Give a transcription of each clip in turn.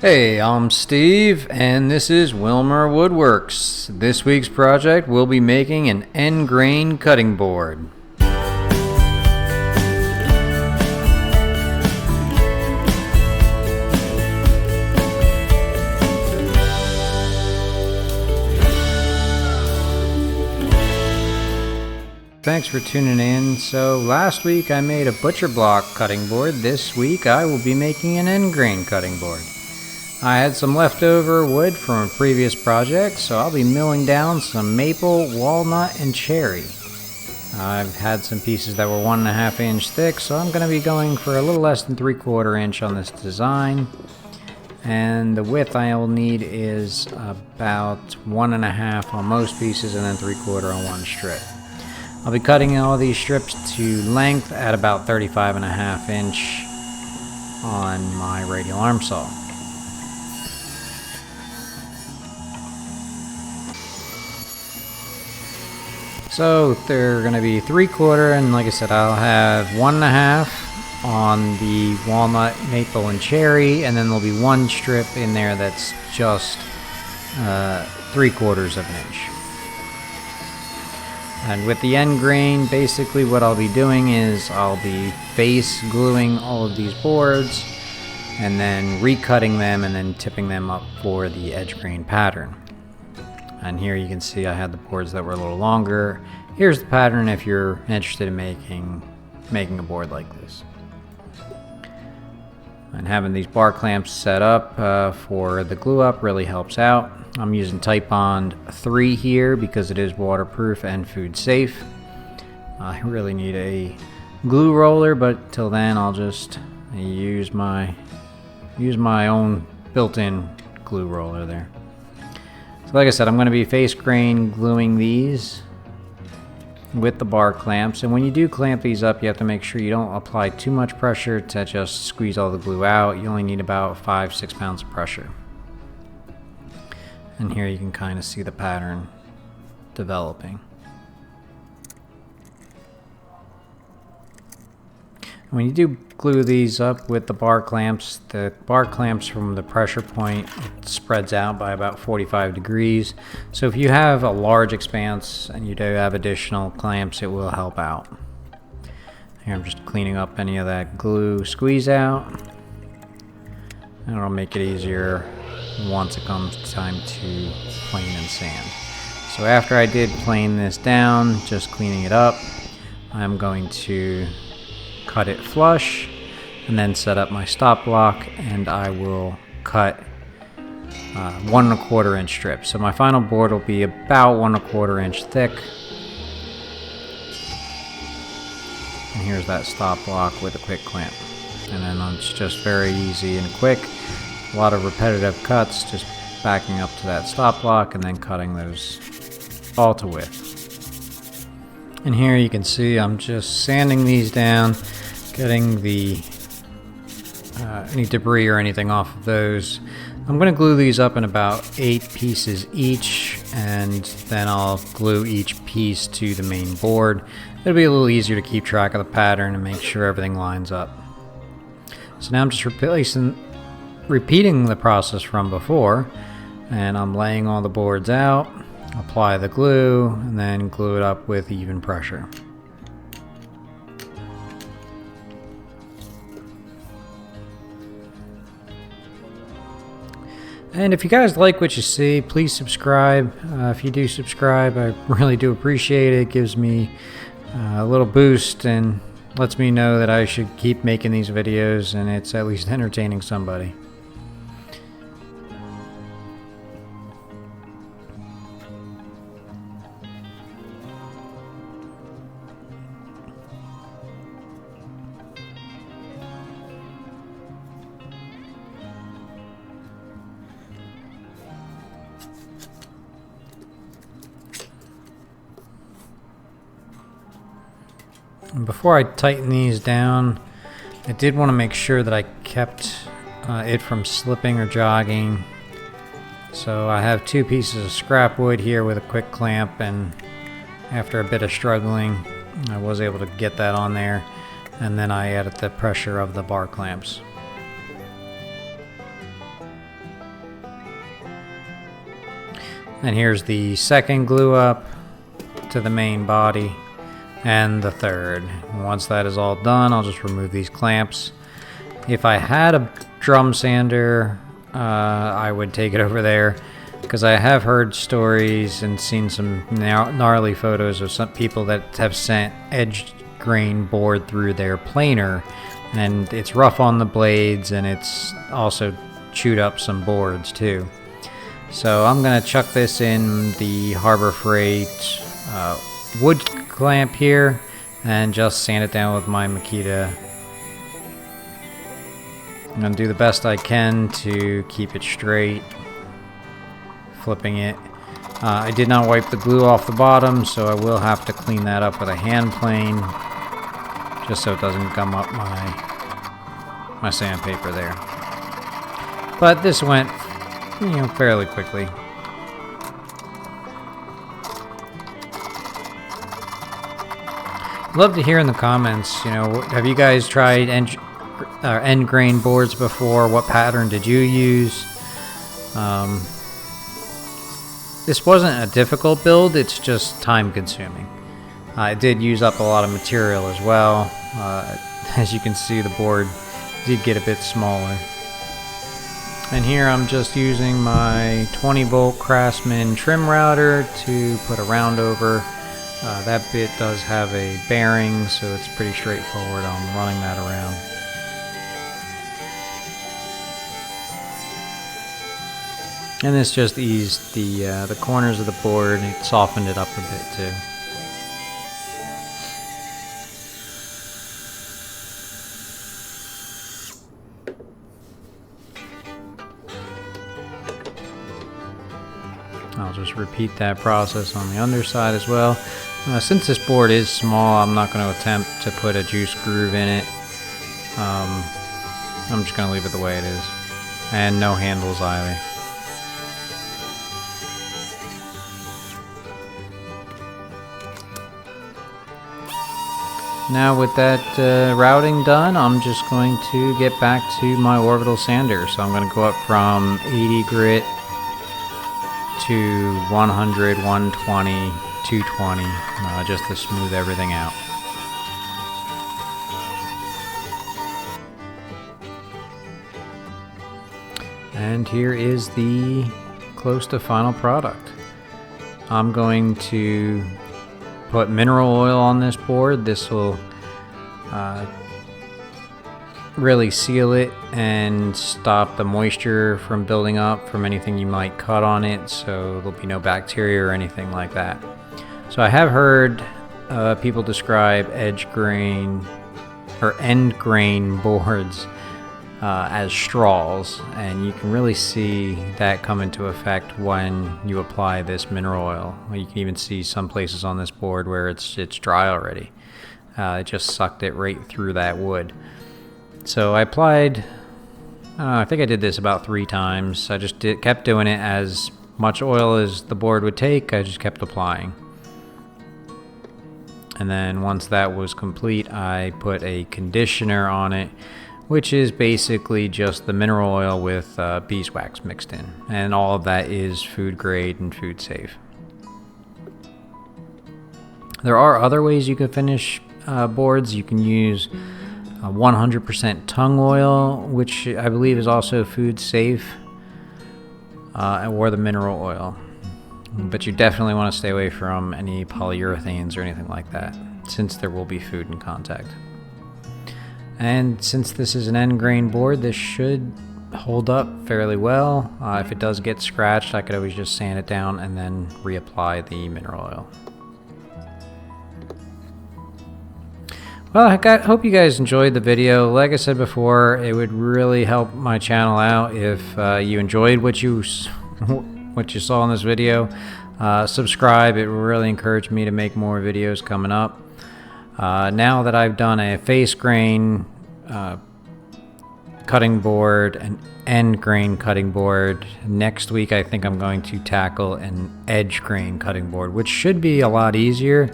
Hey, I'm Steve, and this is Wilmer Woodworks. This week's project, we'll be making an end grain cutting board. Thanks for tuning in. So last week I made a butcher block cutting board. This week I will be making an end grain cutting board. I had some leftover wood from a previous project, so I'll be milling down some maple, walnut, and cherry. I've had some pieces that were 1.5 inch thick, so I'm going to be going for a little less than 3/4 inch on this design. And the width I'll need is about 1.5 on most pieces and then 3/4 on one strip. I'll be cutting all these strips to length at about 35.5 inch on my radial arm saw. So they're going to be 3/4, and like I said, I'll have 1.5 on the walnut, maple, and cherry, and then there'll be one strip in there that's just 3/4 of an inch. And with the end grain, basically what I'll be doing is I'll be face gluing all of these boards and then recutting them and then tipping them up for the edge grain pattern. And here you can see I had the boards that were a little longer. Here's the pattern if you're interested in making a board like this. And having these bar clamps set up for the glue up really helps out. I'm using Titebond 3 here because it is waterproof and food safe. I really need a glue roller, but till then I'll just use my own built-in glue roller there. So like I said, I'm going to be face grain gluing these with the bar clamps, and when you do clamp these up, you have to make sure you don't apply too much pressure to just squeeze all the glue out. You only need about 5-6 pounds of pressure. And here you can kind of see the pattern developing. When you do glue these up with the bar clamps from the pressure point, it spreads out by about 45 degrees. So if you have a large expanse and you do have additional clamps, it will help out. Here I'm just cleaning up any of that glue squeeze out. And it'll make it easier once it comes time to plane and sand. So after I did plane this down, just cleaning it up, I'm going to cut it flush and then set up my stop block, and I will cut 1.25 inch strips. So my final board will be about 1.25 inch thick. And here's that stop block with a quick clamp. And then it's just very easy and quick. A lot of repetitive cuts, just backing up to that stop block and then cutting those all to width. And here you can see I'm just sanding these down, getting any debris or anything off of those. I'm going to glue these up in about 8 pieces each, and then I'll glue each piece to the main board. It'll be a little easier to keep track of the pattern and make sure everything lines up. So now I'm just repeating the process from before, and I'm laying all the boards out, apply the glue, and then glue it up with even pressure. And if you guys like what you see, please subscribe. If you do subscribe, I really do appreciate it. It gives me a little boost and lets me know that I should keep making these videos, and it's at least entertaining somebody. And before I tighten these down, I did want to make sure that I kept it from slipping or jogging. So I have 2 pieces of scrap wood here with a quick clamp, and after a bit of struggling, I was able to get that on there, and then I added the pressure of the bar clamps. And here's the second glue up to the main body, and the third. Once that is all done, I'll just remove these clamps. If I had a drum sander, I would take it over there, because I have heard stories and seen some gnarly photos of some people that have sent edge grain board through their planer, and it's rough on the blades, and it's also chewed up some boards too. So I'm gonna chuck this in the Harbor Freight wood clamp here and just sand it down with my Makita. I'm gonna do the best I can to keep it straight, flipping it. I did not wipe the glue off the bottom, so I will have to clean that up with a hand plane, just so it doesn't gum up my sandpaper there. But this went, fairly quickly. Love to hear in the comments, have you guys tried end grain boards before? What pattern did you use? This wasn't a difficult build, it's just time consuming. It did use up a lot of material as well. As you can see, the board did get a bit smaller. And here I'm just using my 20 volt Craftsman trim router to put a round over. That bit does have a bearing, so it's pretty straightforward on running that around. And this just eased the corners of the board, and it softened it up a bit too. I'll just repeat that process on the underside as well. Since this board is small, I'm not going to attempt to put a juice groove in it. I'm just going to leave it the way it is. And no handles either. Now with that routing done, I'm just going to get back to my orbital sander. So I'm going to go up from 80 grit to 100, 120, 220, just to smooth everything out. And here is the close to final product. I'm going to put mineral oil on this board. This will really seal it and stop the moisture from building up from anything you might cut on it, so there'll be no bacteria or anything like that. So I have heard people describe edge grain or end grain boards as straws, and you can really see that come into effect when you apply this mineral oil. You can even see some places on this board where it's dry already. It just sucked it right through that wood. So I applied, I think I did this about 3 times. I just kept doing it as much oil as the board would take. I just kept applying. And then once that was complete, I put a conditioner on it, which is basically just the mineral oil with beeswax mixed in. And all of that is food grade and food safe. There are other ways you can finish boards. You can use 100% tung oil, which I believe is also food safe, or the mineral oil. But you definitely want to stay away from any polyurethanes or anything like that, since there will be food in contact. And since this is an end grain board, this should hold up fairly well. If it does get scratched, I could always just sand it down and then reapply the mineral oil. Well, I hope you guys enjoyed the video. Like I said before, it would really help my channel out if you enjoyed what you saw in this video. Subscribe. It will really encourage me to make more videos coming up. Now that I've done a face grain cutting board, an end grain cutting board, next week I think I'm going to tackle an edge grain cutting board, which should be a lot easier.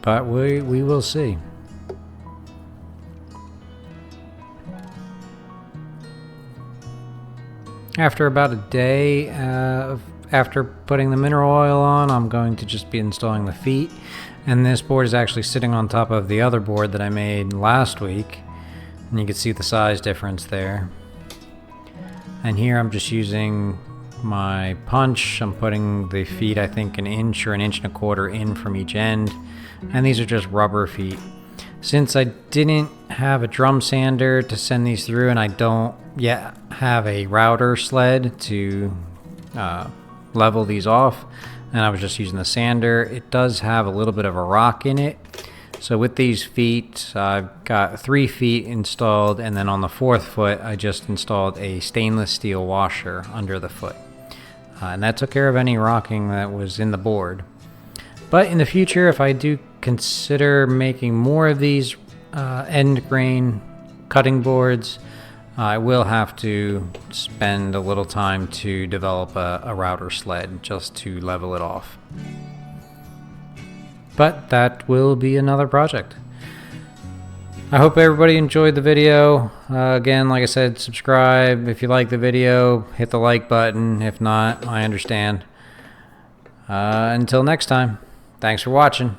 But we will see. After about a day after putting the mineral oil on, I'm going to just be installing the feet. And this board is actually sitting on top of the other board that I made last week. And you can see the size difference there. And here I'm just using my punch. I'm putting the feet, I think, 1 inch or 1.25 inches in from each end. And these are just rubber feet. Since I didn't have a drum sander to send these through, and I don't yet have a router sled to level these off, and I was just using the sander, it does have a little bit of a rock in it. So with these feet, I've got 3 feet installed, and then on the 4th foot, I just installed a stainless steel washer under the foot. And that took care of any rocking that was in the board. But in the future, if I do consider making more of these end grain cutting boards, I will have to spend a little time to develop a router sled just to level it off. But that will be another project. I hope everybody enjoyed the video. Again, like I said, subscribe. If you like the video, hit the like button. If not, I understand. Until next time, thanks for watching.